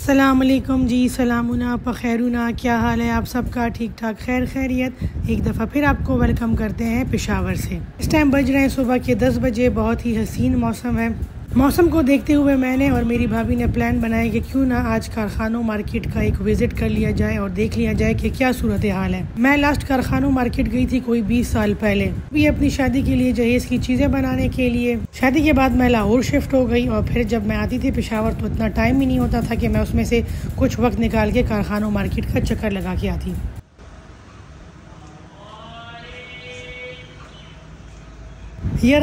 सलाम अलैकुम जी, सलामुना फ़खैरुना। क्या हाल है आप सबका? ठीक ठाक, खैर खैरियत। एक दफ़ा फिर आपको वेलकम करते हैं पेशावर से। इस टाइम बज रहे हैं सुबह के 10 बजे। बहुत ही हसीन मौसम है। मौसम को देखते हुए मैंने और मेरी भाभी ने प्लान बनाया कि क्यों ना आज कारखानों मार्केट का एक विज़िट कर लिया जाए और देख लिया जाए कि क्या सूरत हाल है। मैं लास्ट कारखानों मार्केट गई थी कोई 20 साल पहले, भी अपनी शादी के लिए जहेज़ की चीज़ें बनाने के लिए। शादी के बाद मैं लाहौर शिफ्ट हो गई और फिर जब मैं आती थी पेशावर तो इतना टाइम ही नहीं होता था कि मैं उसमें से कुछ वक्त निकाल के कारखानों मार्केट का चक्कर लगा के आती। यार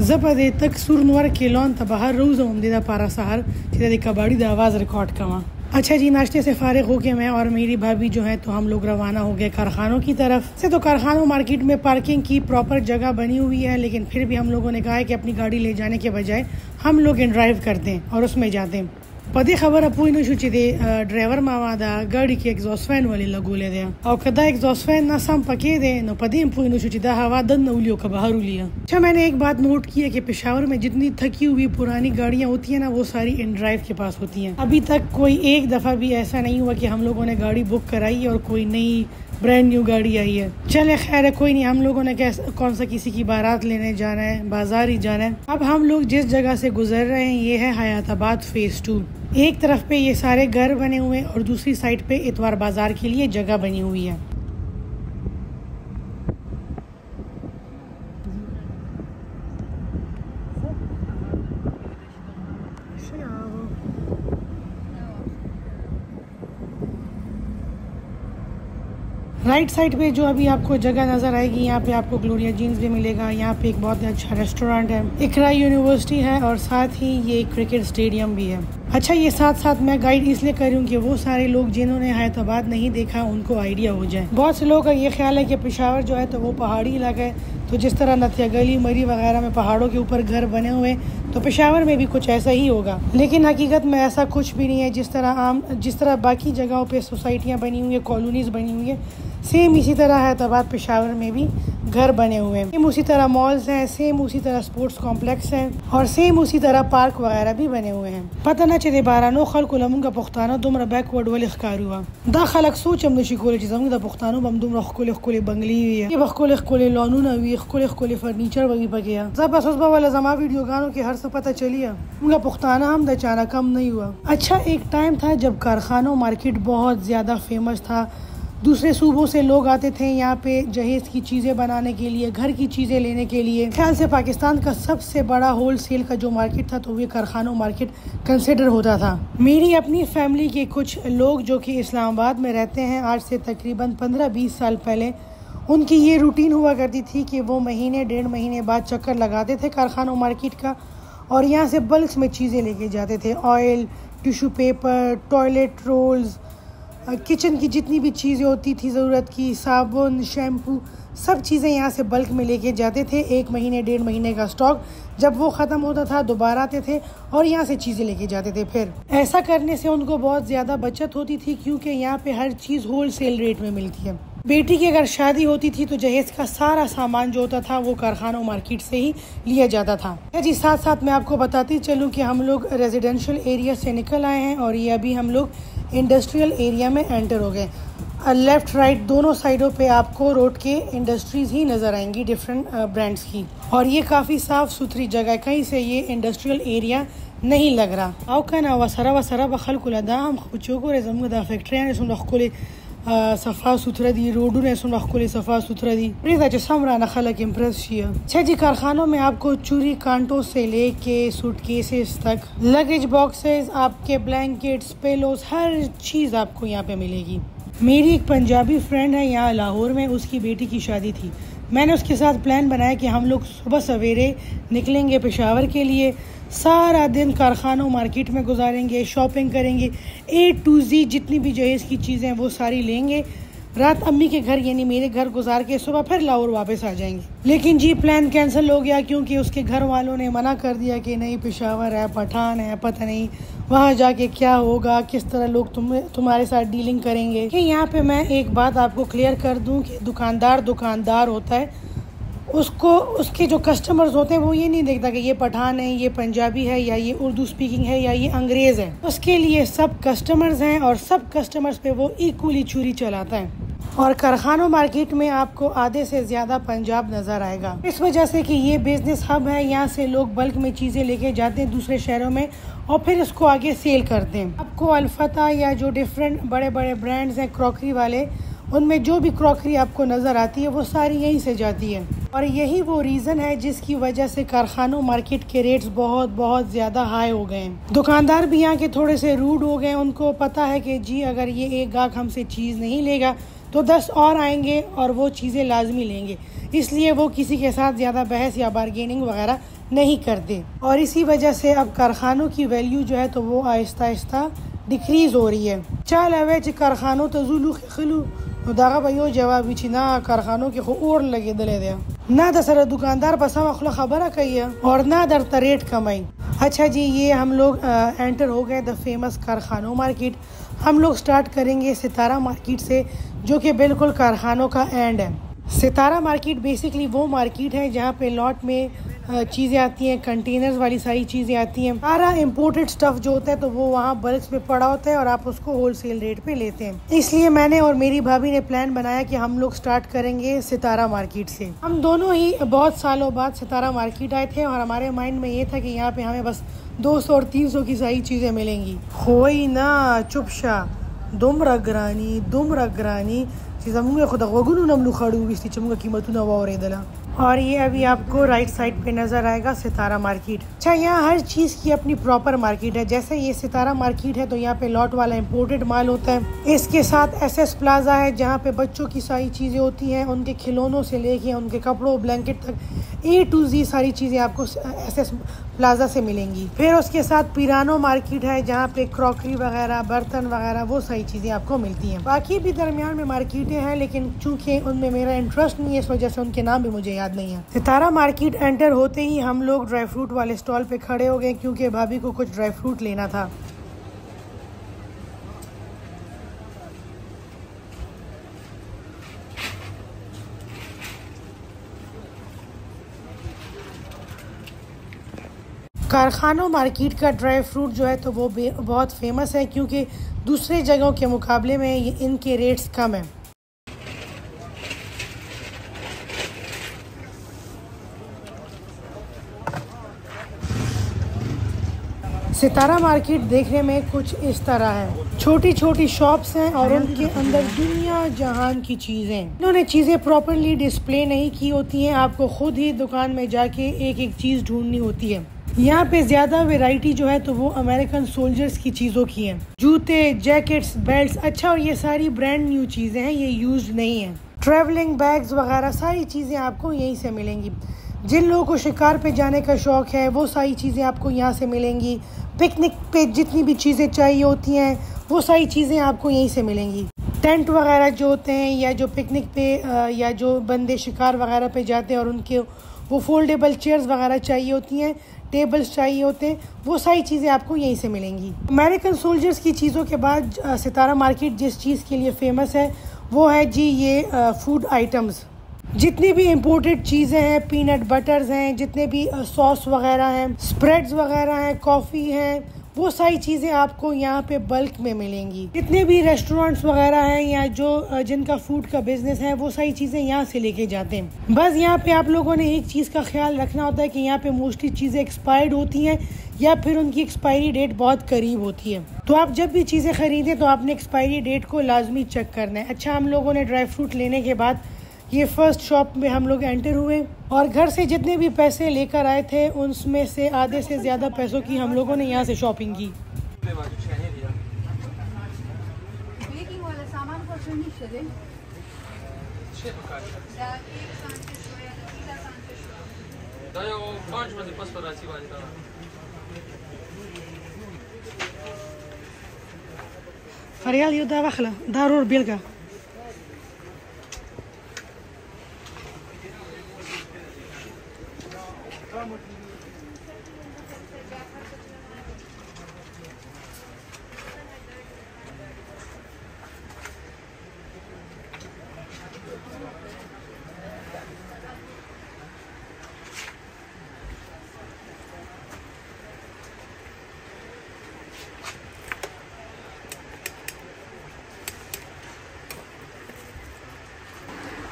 जब दे तक सुर नवर के लॉन त बाहर रोज़ उमदा पारा सहर द कबाड़ी द आवाज़ रिकॉर्ड कमा। अच्छा जी, नाश्ते से फारिग होके मैं और मेरी भाभी जो है तो हम लोग रवाना हो गए कारखानों की तरफ से। तो कारखानों मार्केट में पार्किंग की प्रॉपर जगह बनी हुई है, लेकिन फिर भी हम लोगों ने कहा है कि अपनी गाड़ी ले जाने के बजाय हम लोग इन ड्राइव करते हैं और उसमें जाते हैं। पदे खबर अपोई न शुची दे ड्राइवर मामा दा गाड़ी के एग्जॉस्ट फैन वाले लगोले दे और कदा एग्जॉस्ट फैन ना सम पके दे न पदे अपोई न शुची दा हवा दन न उलियो का बाहर उलिया। अच्छा, मैंने एक बात नोट की है कि पेशावर में जितनी थकी हुई पुरानी गाड़ियां होती है ना, वो सारी इन ड्राइव के पास होती हैं। अभी तक कोई एक दफा भी ऐसा नहीं हुआ कि हम लोगों ने गाड़ी बुक कराई और कोई नई ब्रांड न्यू गाड़ी आई है। चले खैर है, कोई नहीं। हम लोगों ने कौन सा किसी की बारात लेने जाना है, बाजार ही जाना है। अब हम लोग जिस जगह से गुजर रहे हैं ये है हयाताबाद फेज 2। एक तरफ पे ये सारे घर बने हुए हैं और दूसरी साइड पे इतवार बाजार के लिए जगह बनी हुई है। राइट साइड पे जो अभी आपको जगह नज़र आएगी, यहाँ पे आपको ग्लोरिया जीन्स भी मिलेगा। यहाँ पे एक बहुत अच्छा रेस्टोरेंट है, इकरा यूनिवर्सिटी है और साथ ही ये क्रिकेट स्टेडियम भी है। अच्छा, ये साथ साथ मैं गाइड इसलिए कर रही हूँ कि वो सारे लोग जिन्होंने हैदराबाद नहीं देखा उनको आइडिया हो जाए। बहुत से लोगों का ये ख्याल है कि पेशावर जो है तो वो पहाड़ी इलाका है, तो जिस तरह नथिया गली मरी वगैरह में पहाड़ों के ऊपर घर बने हुए तो पेशावर में भी कुछ ऐसा ही होगा, लेकिन हकीकत में ऐसा कुछ भी नहीं है। जिस तरह बाकी जगहों पे सोसाइटियाँ बनी हुई है, कॉलोनीज बनी हुई है, सेम इसी तरह हैदराबाद पेशावर में भी घर बने हुए हैं। सेम उसी तरह मॉल्स हैं, सेम उसी तरह स्पोर्ट्स कॉम्प्लेक्स हैं और सेम उसी तरह पार्क वगैरह भी बने हुए हैं। पता न चले बारानो खल्को लमुंगा पुख्तानो दुमरा बैकवर्ड वाले खकार हुआ दा खलक सोचम नशी कोले चीज़ दा पुख्तानो बम दुमरा खकोले खकोले बंगली हुई है, ये बखकोले खकोले लॉनून हुई, खकोले खकोले फर्नीचर वही बगया जब असुसबा वाला जमा वीडियो गानों के हर से पता चलिया उनका पुख्ताना हम दचाना कम नहीं हुआ। अच्छा, एक टाइम था जब कारखानों मार्केट बहुत ज़्यादा फेमस था। दूसरे सूबों से लोग आते थे यहाँ पे जहेज़ की चीज़ें बनाने के लिए, घर की चीज़ें लेने के लिए। ख्याल से पाकिस्तान का सबसे बड़ा होल सेल का जो मार्केट था तो ये कारखानों मार्केट कंसिडर होता था। मेरी अपनी फैमिली के कुछ लोग जो कि इस्लामाबाद में रहते हैं, आज से तकरीबन 15-20 साल पहले उनकी ये रूटीन हुआ करती थी कि वो महीने 1.5 महीने बाद चक्कर लगाते थे कारखानों मार्केट का और यहाँ से बल्क में चीज़ें लेके जाते थे। Oil, tissue paper, toilet rolls, kitchen की जितनी भी चीज़ें होती थी ज़रूरत की, साबुन, शैम्पू, सब चीज़ें यहाँ से बल्क में लेके जाते थे। 1 महीने 1.5 महीने का स्टॉक जब वो ख़त्म होता था दोबारा आते थे और यहाँ से चीज़ें लेके जाते थे। फिर ऐसा करने से उनको बहुत ज़्यादा बचत होती थी क्योंकि यहाँ पे हर चीज़ होल सेल रेट में मिलती है। बेटी की अगर शादी होती थी तो जहेज़ का सारा सामान जो होता था वो कारखानों मार्केट से ही लिया जाता था। जी, साथ साथ मैं आपको बताती चलूँ कि हम लोग रेजिडेंशियल एरिया से निकल आए हैं और ये अभी हम लोग इंडस्ट्रियल एरिया में एंटर हो गए। लेफ़्ट राइट दोनों साइडों पे आपको रोड के इंडस्ट्रीज़ ही नज़र आएंगी डिफरेंट ब्रांड्स की, और ये काफ़ी साफ़ सुथरी जगह है, कहीं से ये इंडस्ट्रियल एरिया नहीं लग रहा। आओ कहना वसरा बखल को लदा हम चोको रेजम दा फैक्ट्रियाँ सुन रखोले सफ़ा सुथरा दी, रोडों ने सुन रखोले सफ़ा सुथरा दी, प्लीज़ समरा न खलक इम्प्रेस शिया। छः जी, कारखानों में आपको चूरी कांटों से लेके सूटकेसेस तक, लगेज बॉक्सेस, आपके ब्लैंकेट्स, पेलोस, हर चीज़ आपको यहाँ पे मिलेगी। मेरी एक पंजाबी फ्रेंड है यहाँ लाहौर में, उसकी बेटी की शादी थी। मैंने उसके साथ प्लान बनाया कि हम लोग सुबह सवेरे निकलेंगे पेशावर के लिए, सारा दिन कारखानों मार्केट में गुजारेंगे, शॉपिंग करेंगे, A to Z जितनी भी जहेज़ की चीज़ें वो सारी लेंगे, रात अम्मी के घर यानी मेरे घर गुजार के सुबह फिर लाहौर वापस आ जाएंगे। लेकिन जी प्लान कैंसिल हो गया क्योंकि उसके घर वालों ने मना कर दिया कि नहीं, पेशावर है, पठान है, पता नहीं वहाँ जाके क्या होगा, किस तरह लोग तुम्हारे साथ डीलिंग करेंगे। कि यहाँ पे मैं एक बात आपको क्लियर कर दूँ कि दुकानदार होता है, उसको उसके जो कस्टमर्स होते हैं वो ये नहीं देखता कि ये पठान है, ये पंजाबी है, या ये उर्दू स्पीकिंग है, या ये अंग्रेज़ है। उसके लिए सब कस्टमर्स हैं और सब कस्टमर्स पे वो इक्वली छुरी चलाता है। और कारखानों मार्केट में आपको आधे से ज़्यादा पंजाब नज़र आएगा, इस वजह से कि ये बिज़नेस हब है। यहाँ से लोग बल्क में चीज़ें लेके जाते हैं दूसरे शहरों में और फिर इसको आगे सेल करते हैं। आपको अल्फता या जो डिफरेंट बड़े बड़े ब्रांड्स हैं क्रॉकरी वाले, उनमें जो भी क्रॉकरी आपको नज़र आती है वो सारी यहीं से जाती है। और यही वो रीज़न है जिसकी वजह से कारखानों मार्केट के रेट्स बहुत बहुत ज़्यादा हाई हो गए हैं। दुकानदार भी यहाँ के थोड़े से रूड हो गए। उनको पता है कि जी अगर ये एक गाहक हमसे चीज़ नहीं लेगा तो 10 और आएंगे और वो चीज़ें लाजमी लेंगे, इसलिए वो किसी के साथ ज़्यादा बहस या बार्गेनिंग वगैरह नहीं करते। और इसी वजह से अब कारखानों की वैल्यू जो है तो वो आहिस्ता आहिस्ता डिक्रीज़ हो रही है। चाल अवेज कारखानों तजुलू खिलू दागा भाइयों जवाब ना कारखानों के और लगे दले दिया ना दसरा दुकानदार पसा मखला खबर कही है और ना दर तरेट कमाई। अच्छा जी, ये हम लोग एंटर हो गए द फेमस कारखानों मार्केट। हम लोग स्टार्ट करेंगे सितारा मार्केट से, जो कि बिल्कुल कारखानों का एंड है। सितारा मार्केट बेसिकली वो मार्केट है जहाँ पे लॉट में चीज़ें आती हैं, कंटेनर्स वाली सारी चीज़ें आती हैं। सारा इंपोर्टेड स्टफ़ जो होता है तो वो वहाँ बल्क में पड़ा होता है और आप उसको होलसेल रेट पे लेते हैं। इसलिए मैंने और मेरी भाभी ने प्लान बनाया कि हम लोग स्टार्ट करेंगे सितारा मार्केट से। हम दोनों ही बहुत सालों बाद सितारा मार्केट आए थे और हमारे माइंड में ये था कि यहाँ पे हमें बस 200 और 300 की सारी चीज़ें मिलेंगी। होई ना चुपशा दुम रगरानी चीज़ खुदा वगुन नमलू खड़ू बिस्ती चमुगा कीमतू नवा और दला। और ये अभी आपको राइट साइड पे नज़र आएगा सितारा मार्केट। अच्छा, यहाँ हर चीज़ की अपनी प्रॉपर मार्केट है। जैसे ये सितारा मार्केट है तो यहाँ पे लॉट वाला इंपोर्टेड माल होता है। इसके साथ एसएस प्लाजा है जहाँ पे बच्चों की सारी चीज़ें होती हैं, उनके खिलौनों से लेके उनके कपड़ों ब्लैंकेट तक A to Z सारी चीज़ें आपको एसएस प्लाजा से मिलेंगी। फिर उसके साथ पिरानो मार्केट है जहाँ पे क्रॉकरी वगैरह, बर्तन वगैरह वो सारी चीज़ें आपको मिलती हैं। बाकी भी दरमियान में मार्केटें हैं, लेकिन चूँकि उनमें मेरा इंटरेस्ट नहीं है इस वजह से उनके नाम भी मुझे याद नहीं है। सितारा मार्केट एंटर होते ही हम लोग ड्राई फ्रूट वाले स्टॉल पे खड़े हो गए क्योंकि भाभी को कुछ ड्राई फ्रूट लेना था। कारखानों मार्केट का ड्राई फ्रूट जो है तो वो बहुत फेमस है क्योंकि दूसरे जगहों के मुकाबले में इनके रेट्स कम हैं। सितारा मार्केट देखने में कुछ इस तरह है। छोटी छोटी शॉप्स हैं और उनके अंदर दुनिया जहान की चीज़ें। इन्होंने चीज़ें प्रॉपरली डिस्प्ले नहीं की होती हैं, आपको खुद ही दुकान में जाके एक एक चीज़ ढूंढनी होती है। यहाँ पे ज़्यादा वैरायटी जो है तो वो अमेरिकन सोल्जर्स की चीज़ों की है, जूते, जैकेट्स, बेल्ट्स। अच्छा, और ये सारी ब्रांड न्यू चीज़ें हैं, ये यूज्ड नहीं है। ट्रैवलिंग बैग्स वगैरह सारी चीज़ें आपको यहीं से मिलेंगी। जिन लोगों को शिकार पे जाने का शौक़ है वो सारी चीज़ें आपको यहाँ से मिलेंगी। पिकनिक पे जितनी भी चीज़ें चाहिए होती हैं वो सारी चीज़ें आपको यहीं से मिलेंगी। टेंट वगैरह जो होते हैं या जो पिकनिक पे या जो बंदे शिकार वगैरह पे जाते हैं और उनके वो फोल्डेबल चेयर्स वगैरह चाहिए होती हैं, टेबल्स चाहिए होते हैं, वो सारी चीज़ें आपको यहीं से मिलेंगी। अमेरिकन सोल्जर्स की चीज़ों के बाद सितारा मार्केट जिस चीज़ के लिए फ़ेमस है वो है जी ये फूड आइटम्स। जितनी भी इम्पोर्टेड चीज़ें हैं, पीनट बटर्स हैं, जितने भी सॉस वगैरह हैं, स्प्रेड्स वगैरह हैं, कॉफ़ी हैं, वो सारी चीज़ें आपको यहाँ पे बल्क में मिलेंगी। जितने भी रेस्टोरेंट्स वगैरह हैं या जो जिनका फूड का बिजनेस है वो सारी चीज़ें यहाँ से लेके जाते हैं। बस यहाँ पे आप लोगों ने एक चीज़ का ख्याल रखना होता है कि यहाँ पे मोस्टली चीज़ें एक्सपायर्ड होती हैं या फिर उनकी एक्सपायरी डेट बहुत करीब होती है। तो आप जब भी चीज़ें खरीदें तो आपने एक्सपायरी डेट को लाजमी चेक करना है। अच्छा, हम लोगों ने ड्राई फ्रूट लेने के बाद ये फर्स्ट शॉप में हम लोग एंटर हुए और घर से जितने भी पैसे लेकर आए थे उनमें से आधे से ज़्यादा पैसों की हम लोगों ने यहाँ से शॉपिंग की। फरियाल युद्धा वखला दारूर बिलगा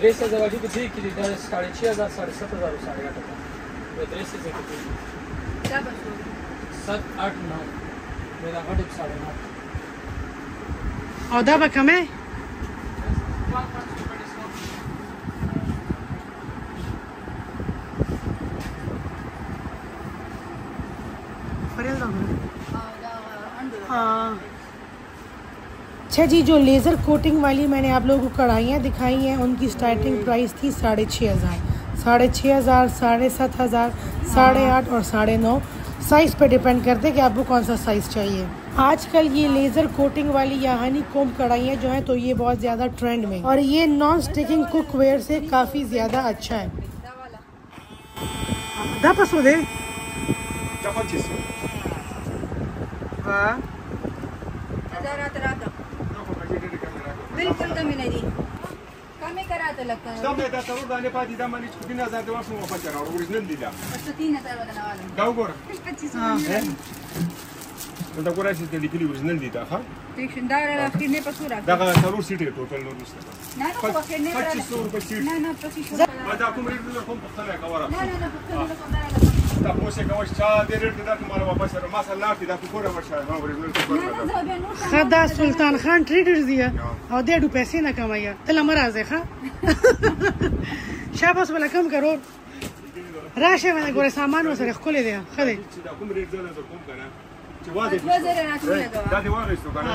ड्रेस जवाजी को देख के 6,500 7,500 साढ़े 8,000 ड्रेस से क्या बसो 7 8 9 मेरा घट 9.5 और दाबा कम है अच्छा जी, जो लेज़र कोटिंग वाली मैंने आप लोगों को कढ़ाइयाँ दिखाई हैं उनकी स्टार्टिंग प्राइस थी 6,500, 6,500, 7,500, 8,500 और 9.5। साइज़ पे डिपेंड करते हैं कि आपको कौन सा साइज़ चाहिए। आजकल ये लेज़र कोटिंग वाली या हनी कोम कढ़ाइयाँ जो हैं तो ये बहुत ज़्यादा ट्रेंड में, और ये नॉन स्टिकिंग कुकवेयर से काफ़ी ज़्यादा अच्छा है। बिल्कुल कमी नहीं कमी करा तो लगता है सब देता तो दाने पा दीदा मनी 3,000 देवा सो वापस करा ओरिजिनल दीदा 3,000 बदलने वाला गाओ गोर 25 तो गोरा से लिखली ओरिजिनल दीदा हां ठीक सुंदर आखिर ने पसूरा दागा जरूर सीट है टोटल नो निस्ता ना ना वो कहने 2500 रुपए सीट ना ना 2500 बदा को रेट में कम पता है कवरा ना ना ना ता पोसे का वशा दे रेट दा तुम्हारा वापस करो माशाल्लाह दा को पूरा वर्षा है ओरिजिनल खदा सुल्तान खान ट्रेडर्स दिया और 1.5 पैसे ना कमाया तला मराज है हां शाबाश वाला कम करो राशे मैंने गोरे सामान वसरे खोले दिया खदे कोम रेट जला तो कम करा चवादे दा दे वारे तो कना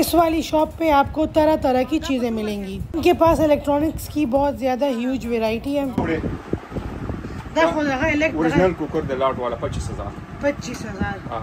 इस वाली शॉप पे आपको तरह तरह की चीज़ें मिलेंगी। इनके पास इलेक्ट्रॉनिक्स की बहुत ज़्यादा ह्यूज वैरायटी है। ओरिजिनल कुकर द लॉट वाला 25,000 हां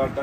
लॉट ना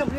कंपनी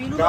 बीनू का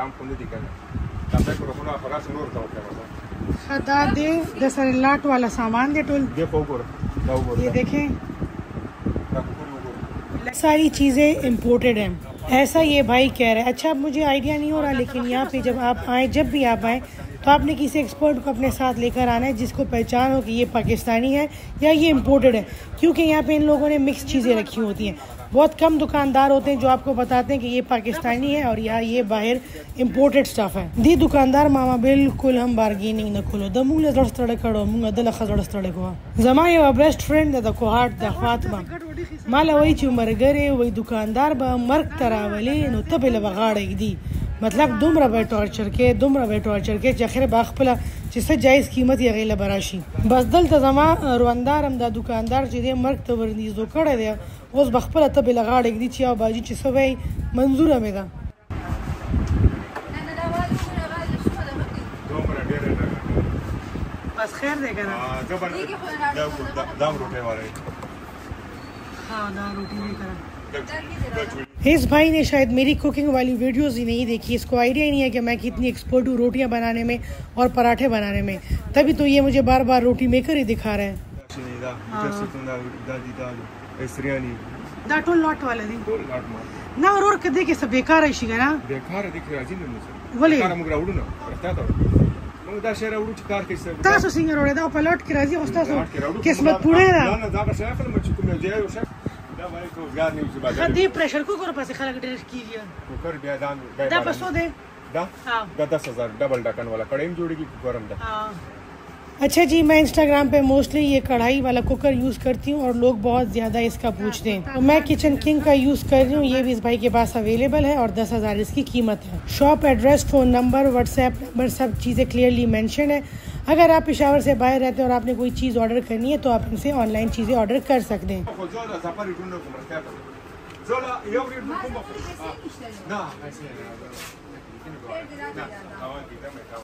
हम खुद दिखाना तब तक रोकना खराब नूर का होता है खदा दे 10 लॉट वाला सामान दे टोल ये पोगोर ये देखें सारी चीज़ें इंपोर्टेड हैं, ऐसा ये भाई कह रहे हैं। अच्छा मुझे आइडिया नहीं हो रहा, लेकिन यहाँ पे जब आप आए, जब भी आप आए तो आपने किसी एक्सपर्ट को अपने साथ लेकर आना है जिसको पहचान हो कि ये पाकिस्तानी है या ये इम्पोर्टेड है, क्योंकि यहाँ पे इन लोगों ने मिक्स चीज़ें रखी होती हैं। बहुत कम दुकानदार होते हैं जो आपको बताते हैं कि ये पाकिस्तानी है और यहाँ ये बाहर इम्पोर्टेड स्टफ है। दी दुकानदार मामा बिल्कुल हम बार्गेनिंग न खोलो द मूंग जड़ तड़े कड़ो मूंग दल खजड़ तड़े को जमा ये बेस्ट फ्रेंड द कोहाट द फातिमा माला वही ची मरगरे वही दुकानदार बा मर्क तरावली नो तबे लगाड़े दी, मतलब दुमरा बे टॉर्चर के चखरे बाखपला जिससे जायज़ कीमत या गैला बराशी बस दल तजमा रुंदार हम दा दुकानदार जिदे मर्क तवरनीज दो कड़े दे उस बखपला तबे लगाड़े दी चिया बाजी चिसवे मंजूर में दा बस खैर देगा ना दाम रोटे वाले हां दाम रोटी नहीं करा। इस भाई ने शायद मेरी कुकिंग वाली वीडियोस ही नहीं देखी, इसको आइडिया ही नहीं है कि मैं कितनी एक्सपर्ट हूँ रोटियाँ बनाने में और पराठे बनाने में, तभी तो ये मुझे बार बार रोटी मेकर ही दिखा रहे हैं। टोल लॉट वाले दिन ना और कदे के सब बेकार है शिगा ना बेकार दिख रहा है जी बोले मगर उड़ो ना रहता तो दा शहर उड़ो कार के सब तासो सिंगर ओड़े दा पलट के राजी होस्तासो किस्मत पूरे ना ना दा का शहर में चुक में जाए उसे दा भाई को याद नहीं उसे बात खदी प्रेशर कुकर पास खलक टेस्ट की गया कुकर बिया दाम दा बसो दे दा हां 10,000 डबल ढक्कन वाला कढ़ाई में जोड़ेगी गरम दा। हां अच्छा जी, मैं इंस्टाग्राम पे मोस्टली ये कढ़ाई वाला कुकर यूज़ करती हूँ और लोग बहुत ज़्यादा इसका पूछते हैं, तो मैं किचन किंग का यूज़ कर रही हूँ। ये भी इस भाई के पास अवेलेबल है और 10,000 इसकी कीमत है। Shop address, phone number, WhatsApp number सब चीज़ें क्लियरली मेंशन है। अगर आप पेशावर से बाहर रहते हैं और आपने कोई चीज़ ऑर्डर करनी है तो आप इनसे ऑनलाइन चीज़ें ऑर्डर कर सकते हैं।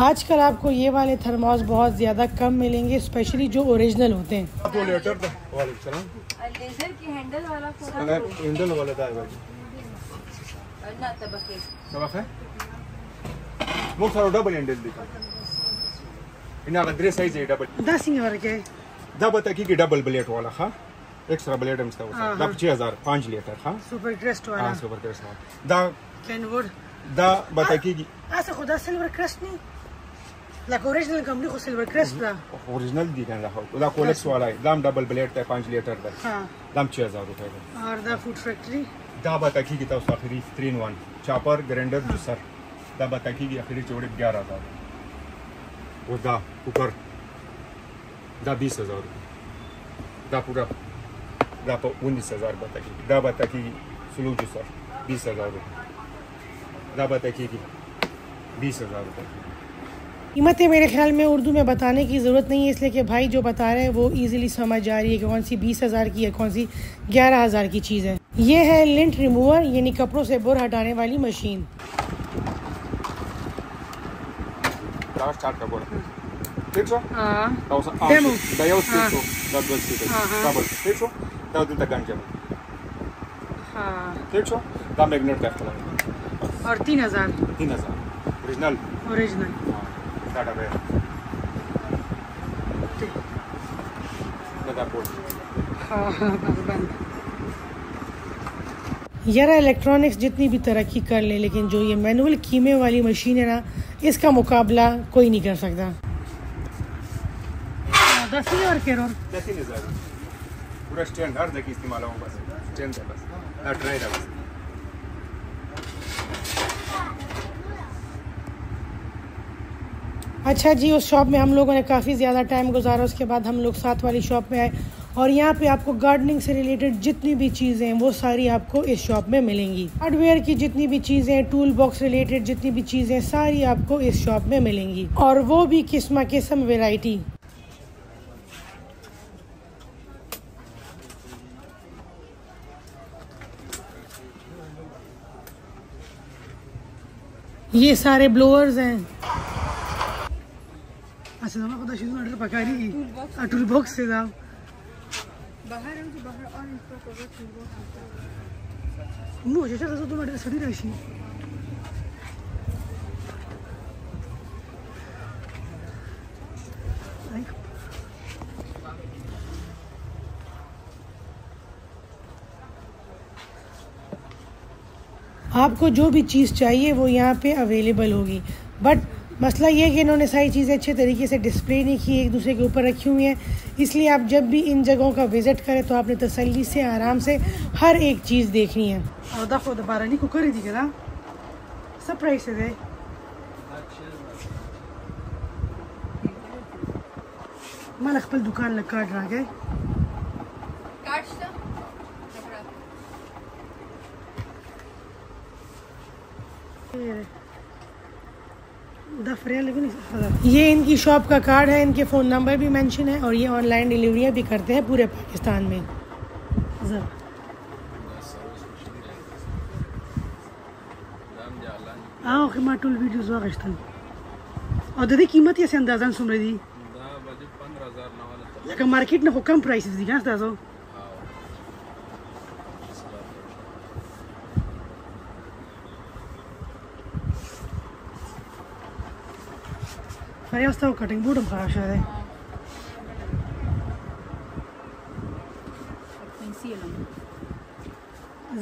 आजकल आपको ये वाले थर्मोस बहुत ज़्यादा कम मिलेंगे, स्पेशली जो ओरिजिनल होते हैं। लेजर की हैंडल वाला हैंडल वाला था भाई ना तबके सबक है वो सारा डबल हैंडल दिखा इना गदरे साइज है डबल 10 वर्ग के दबा तक की डबल ब्लेड वाला हां एक्स्ट्रा ब्लेड हम स्टाव दब 6000 5 लीटर हां सुपर क्रेस्ट वाला हां सुपर क्रेस्ट दा कैनवुड दा बता की ऐसे खुदा सिल्वर क्रेस्ट नहीं लाइक ओरिजिनल कंपनी को सिल्वर क्रेस्ट दा ओरिजिनल दी ना हो दा कोलेक्स वाला है दाम डबल ब्लेड है 5 लीटर दा हां दाम 6000 रुपए का और दा फूड फैक्ट्री दा बता की तो आखिरी 3 in 1 चॉपर ग्राइंडर जूसर दा बता की आखिरी चौड़े 11000 वो दा कुकर दा 20000 दा पूरा दा 19000 बता की स्लो जूसर 20000 दा बता की 20000 रुपए कीमतें मेरे ख्याल में उर्दू में बताने की ज़रूरत नहीं है, इसलिए कि भाई जो बता रहे हैं वो इजीली समझ आ रही है कि कौन सी 20,000 की है, कौन सी 11,000 की चीज़ है। ये है लिंट रिमूवर, यानी कपड़ों से बोर हटाने वाली मशीन। और 3,000 ओरिजिनल यार इलेक्ट्रॉनिक्स जितनी भी तरक्की कर ले, लेकिन जो ये मैनुअल कीमे वाली मशीन है ना, इसका मुकाबला कोई नहीं कर सकता। 10 और केरोर पूरा स्टैंड हर जगह इस्तेमाल हो, बस स्टैंड है, बस ना ट्राई है बस। अच्छा जी, उस शॉप में हम लोगों ने काफ़ी ज़्यादा टाइम गुजारा। उसके बाद हम लोग साथ वाली शॉप में आए और यहाँ पे आपको गार्डनिंग से रिलेटेड जितनी भी चीज़ें हैं वो सारी आपको इस शॉप में मिलेंगी। हार्डवेयर की जितनी भी चीज़ें, टूल बॉक्स रिलेटेड जितनी भी चीज़ें, सारी आपको इस शॉप में मिलेंगी, और वो भी किस्म किस्म वेराइटी। ये सारे ब्लोअर्स हैं। अच्छा खुदा शीज़ ऑर्डर पका रही टूल बॉक्स से जाओ बाहर है, मुझे बाहर और इसका कवर टूल बॉक्स मुझे चला तो तुम्हारे सड़ी राशि आपको जो भी चीज़ चाहिए वो यहाँ पे अवेलेबल होगी, बट मसला ये है कि इन्होंने सारी चीज़ें अच्छे तरीके से डिस्प्ले नहीं की, एक दूसरे के ऊपर रखी हुई हैं। इसलिए आप जब भी इन जगहों का विज़िट करें तो आपने तसल्ली से आराम से हर एक चीज़ देखनी है। और दफ़ो दोबारा नहीं कुकर ही दिखेगा सब प्राइस है। मैं अखपल दुकान लग काट रहा है ये इनकी शॉप का कार्ड है, इनके फ़ोन नंबर भी मेंशन है, और ये ऑनलाइन डिलीवरियाँ भी करते हैं पूरे पाकिस्तान में। आओ कि माटुल वीडियोस वागश्तन और दे कीमत ये से अंदाज़न सुन रही थी लेकिन मार्केट में कम प्राइसेस दी ना अंदाज़ो अरे उसका कटिंग बोर्ड खराब शायद है।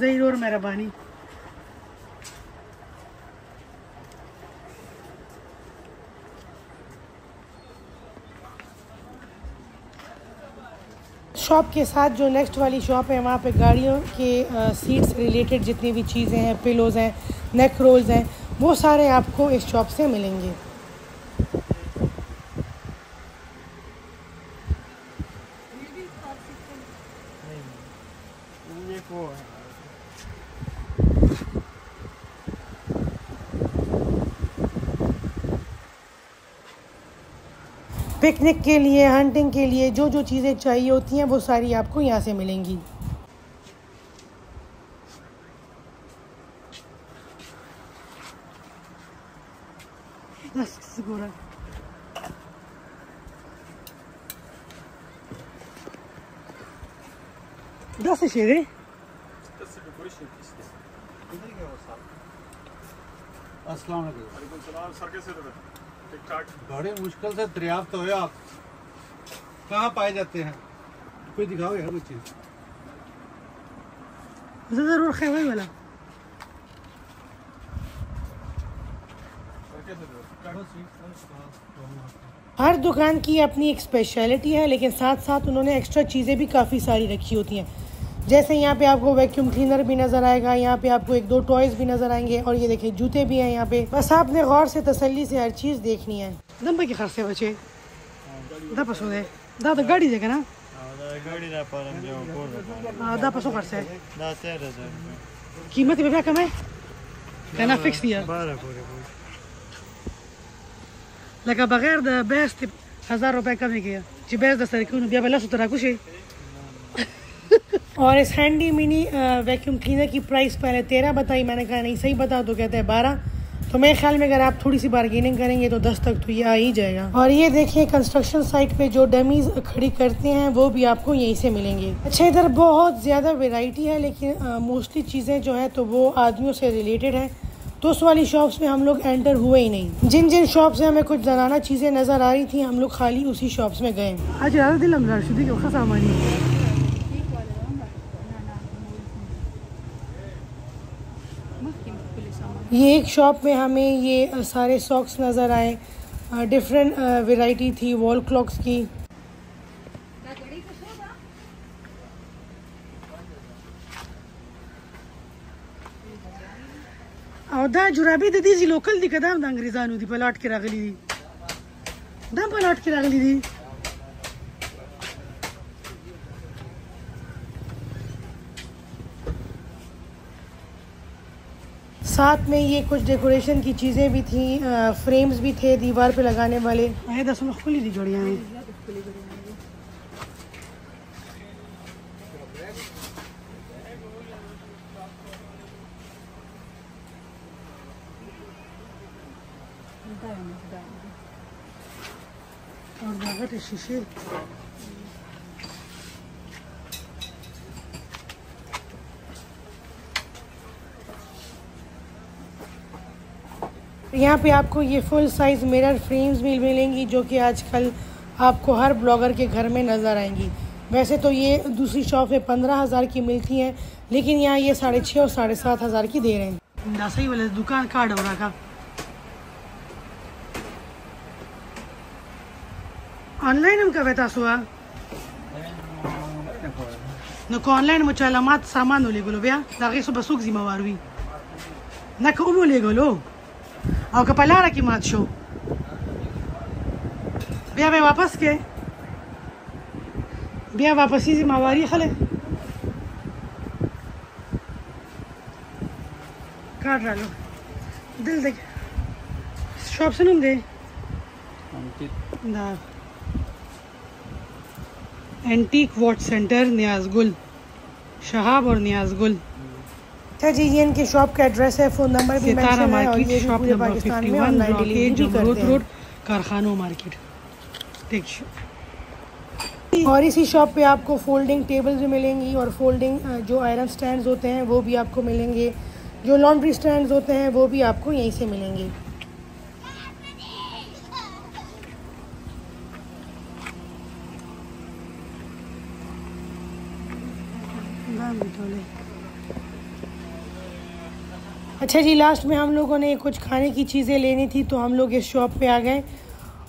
ज़हीर और मेहरबानी। शॉप के साथ जो नेक्स्ट वाली शॉप है वहाँ पे गाड़ियों के सीट से रिलेटेड जितनी भी चीज़ें हैं, पिलोज़ हैं, नेक रोल्स हैं, वो सारे आपको इस शॉप से मिलेंगे। पिकनिक के लिए, हंटिंग के लिए जो जो चीज़ें चाहिए होती हैं वो सारी आपको यहाँ से मिलेंगी। गोरा दस शेरे अस्सलाम वालेकुम। सर कैसे ठीक ठाक? बड़े मुश्किल से दरियाफ्त हुए आप, कहाँ पाए जाते हैं? कोई दिखाओ यार कोई चीज़। जरूर खैर वाला हर दुकान की अपनी एक स्पेशलिटी है, लेकिन साथ साथ उन्होंने एक्स्ट्रा चीज़ें भी काफ़ी सारी रखी होती हैं। जैसे यहाँ पे आपको वैक्यूम क्लीनर भी नज़र आएगा, यहाँ पे आपको एक दो टॉयज़ भी नज़र आएंगे, और ये देखिए जूते भी हैं यहाँ पे। बस आपने गौर से तसल्ली से हर चीज़ देखनी है। दम की खर्चे बचे दा पसो दे दा तो गाड़ी देगा ना दा पसो खर्चे कीमत भी कम है कहना फिक्स दिया लगा बगैर द बेस्ट 1000 रुपए कम ही गया जी बेस्ट 10 क्यों बिया बला सुतरा कुछ और इस हैंडी मिनी वैक्यूम क्लीनर की प्राइस पहले 13 बताई, मैंने कहा नहीं सही बता तो कहते हैं 12। तो मेरे ख्याल में अगर आप थोड़ी सी बार्गेनिंग करेंगे तो 10 तक तो ये आ ही जाएगा। और ये देखिए कंस्ट्रक्शन साइट पे जो डमीज खड़ी करते हैं वो भी आपको यहीं से मिलेंगे। अच्छा इधर बहुत ज़्यादा वैरायटी है, लेकिन मोस्टली चीज़ें जो है तो वो आदमियों से रिलेटेड है, तो उस वाली शॉप्स में हम लोग एंटर हुए ही नहीं। जिन जिन शॉप से हमें कुछ जनाना चीज़ें नज़र आ रही थी हम लोग खाली उसी शॉप्स में गए। आज ज़्यादा दिल ये एक शॉप में हमें ये सारे सॉक्स नज़र आए, डिफरेंट वैरायटी थी वॉल क्लॉक्स की। और दा जुराबी दीदी जी लोकल दी कदम दा अंग्रेजानू दी पलाट के रगली दी दा पलाट के रगली दी। साथ में ये कुछ डेकोरेशन की चीज़ें भी थी, फ्रेम्स भी थे दीवार पे लगाने वाले। आए 10 में खुली दी जोड़ियाँ हैं। और लागत शीशे यहाँ पे आपको ये फुल साइज़ मिरर फ्रेम्स भी मिलेंगी जो कि आजकल आपको हर ब्लॉगर के घर में नज़र आएंगी। वैसे तो ये दूसरी शॉप में 15,000 की मिलती हैं, लेकिन यहाँ ये 6,500 और 7,500 की दे रहे हैं। सही वाले दुकान कार्ड हो रहा का ऑनलाइन हम कवे तासुआ न को ऑनलाइन मुचालमात सामान ले गलो बिया दागे सो बसुक जिम्मेवार हुई न को उमो ले गलो और कपलारा की मात शो बिया मैं वापस के बिया वापस ही जिम्मेवारी खले काट रहा लो दिल देख शॉप से नहीं दे ना एंटीक वॉच सेंटर नियाज़गुल शहाब और नियाज़गुल। अच्छा जी ये इनके शॉप का एड्रेस है, फ़ोन नंबर भी मेंशन है और ये शॉप नंबर 51 ब्लॉक ए जमरूद रोड कारखानों मार्केट देखिए। और इसी शॉप पे आपको फोल्डिंग टेबल्स भी मिलेंगी और फोल्डिंग जो आयरन स्टैंड्स होते हैं वो भी आपको मिलेंगे, जो लॉन्ड्री स्टैंड्स होते हैं वो भी आपको यहीं से मिलेंगे। अच्छा जी लास्ट में हम लोगों ने कुछ खाने की चीज़ें लेनी थी तो हम लोग इस शॉप पे आ गए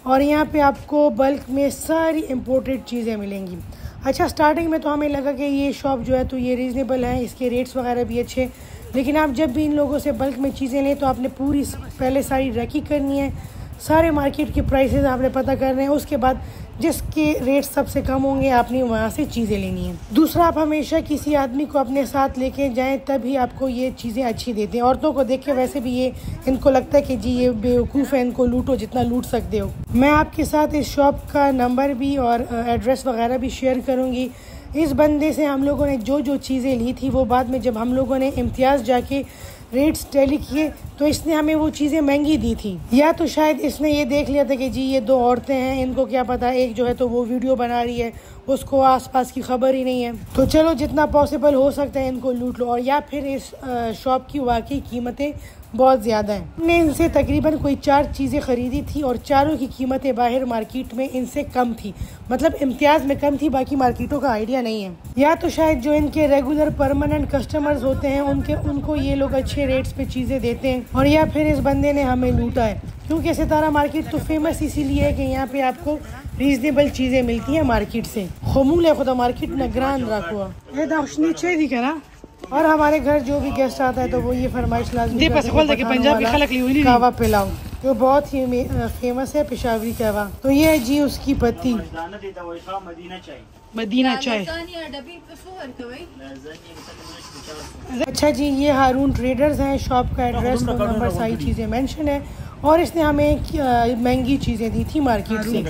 और यहाँ पे आपको बल्क में सारी इम्पोर्टेड चीज़ें मिलेंगी। अच्छा स्टार्टिंग में तो हमें लगा कि ये शॉप जो है तो ये रीज़नेबल है, इसके रेट्स वगैरह भी अच्छे, लेकिन आप जब भी इन लोगों से बल्क में चीज़ें लें तो आपने पूरी पहले सारी रैकी करनी है, सारे मार्केट के प्राइसेस आपने पता करने हैं, उसके बाद जिसके रेट सबसे कम होंगे आपने वहाँ से चीज़ें लेनी है। दूसरा आप हमेशा किसी आदमी को अपने साथ लेके जाएं तभी आपको ये चीज़ें अच्छी देते हैं। औरतों को देख के वैसे भी ये इनको लगता है कि जी ये बेवकूफ़ है, इनको लूटो जितना लूट सकते हो। मैं आपके साथ इस शॉप का नंबर भी और एड्रेस वगैरह भी शेयर करूँगी। इस बंदे से हम लोगों ने जो जो चीज़ें ली थी वो बाद में जब हम लोगों ने इम्तियाज़ जाके रेट्स टैली किए तो इसने हमें वो चीज़ें महंगी दी थी, या तो शायद इसने ये देख लिया था कि जी ये 2 औरतें हैं, इनको क्या पता, एक जो है तो वो वीडियो बना रही है, उसको आसपास की खबर ही नहीं है, तो चलो जितना पॉसिबल हो सकता है इनको लूट लो। और या फिर इस शॉप की वाकई कीमतें बहुत ज़्यादा हैं। हमने इनसे तकरीबन कोई 4 चीज़ें ख़रीदी थी और चारों की कीमतें बाहर मार्केट में इनसे कम थी, मतलब इम्तियाज़ में कम थी, बाकी मार्केटों का आइडिया नहीं है। या तो शायद जो इनके रेगुलर परमानेंट कस्टमर्स होते हैं उनको ये लोग अच्छे रेट्स पे चीज़ें देते हैं, और या फिर इस बंदे ने हमें लूटा है, क्योंकि सितारा मार्केट तो फेमस इसीलिए है कि यहाँ पे आपको रीजनेबल चीज़ें मिलती हैं मार्केट से। खमूल है खुदा मार्केट में ग्रांड रखा ये दाशनी चाहिए करा। और हमारे घर जो भी गेस्ट आता है तो वो ये फरमाइश लाजमी पंजाबी कहवा पिलाओ, जो बहुत ही फेमस है, पेशावरी कहवा। तो ये है जी उसकी पत्ती मदीना चाय। अच्छा जी, ये हारून ट्रेडर्स हैं, शॉप का एड्रेस, फोन नंबर, सारी चीज़ें मेंशन है, और इसने हमें महंगी चीज़ें दी थी मार्केट से।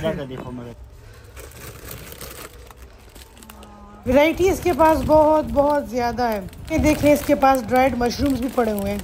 वैरायटी इसके पास बहुत ज़्यादा है। ये देख लें, इसके पास ड्राइड मशरूम्स भी पड़े हुए हैं।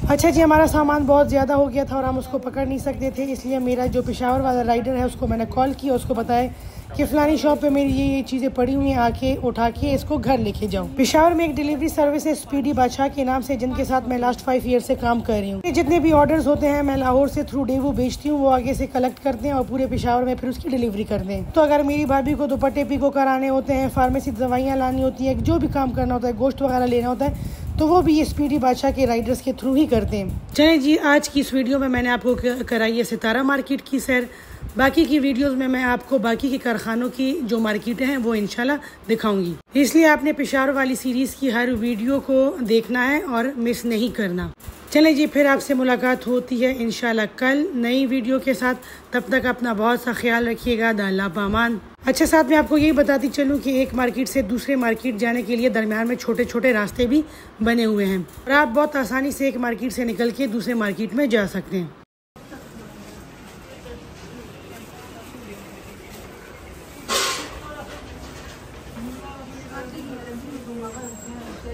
अच्छा जी, हमारा सामान बहुत ज़्यादा हो गया था और हम उसको पकड़ नहीं सकते थे, इसलिए मेरा जो पेशावर वाला राइडर है उसको मैंने कॉल किया, उसको बताया कि फ़लानी शॉप पे मेरी ये चीज़ें पड़ी हुई हैं, आके उठा के इसको घर लेके जाओ। पेशावर में एक डिलीवरी सर्विस है स्पीडी बादशाह के नाम से, जिनके साथ मैं लास्ट 5 ईयर से काम कर रही हूँ। जितने भी ऑर्डर्स होते हैं मैं लाहौर से थ्रू डेवू भेजती हूँ, वो आगे से कलेक्ट करते हैं और पूरे पेशावर में फिर उसकी डिलीवरी करते हैं। तो अगर मेरी भाभी को दुपट्टे पिको कराने होते हैं, फार्मेसी दवाइयाँ लानी होती है, जो भी काम करना होता है, गोश्त वगैरह लेना होता है, तो वो भी ये स्पीडी बादशाह के राइडर्स के थ्रू ही करते हैं। चलें जी, आज की इस वीडियो में मैंने आपको कराई है सितारा मार्केट की सैर। बाकी की वीडियोस में मैं आपको बाकी के कारखानों की जो मार्केटें हैं वो इंशाल्लाह दिखाऊंगी, इसलिए आपने पेशावर वाली सीरीज़ की हर वीडियो को देखना है और मिस नहीं करना। चलें जी, फिर आपसे मुलाकात होती है इंशाल्लाह कल नई वीडियो के साथ। तब तक अपना बहुत सा ख्याल रखिएगा। अल्लाह पामान। अच्छा, साथ में आपको यही बताती चलूँ कि एक मार्केट से दूसरे मार्केट जाने के लिए दरमियान में छोटे छोटे रास्ते भी बने हुए हैं और आप बहुत आसानी से एक मार्केट से निकल के दूसरे मार्केट में जा सकते हैं।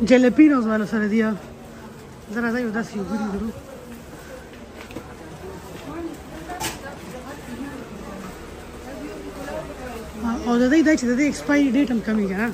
जलेपिनोस वालों सर दिया जरा सा उधर सी गुरु और ज़्यादा ही एक्सपायरी डेट हम कमी का ना।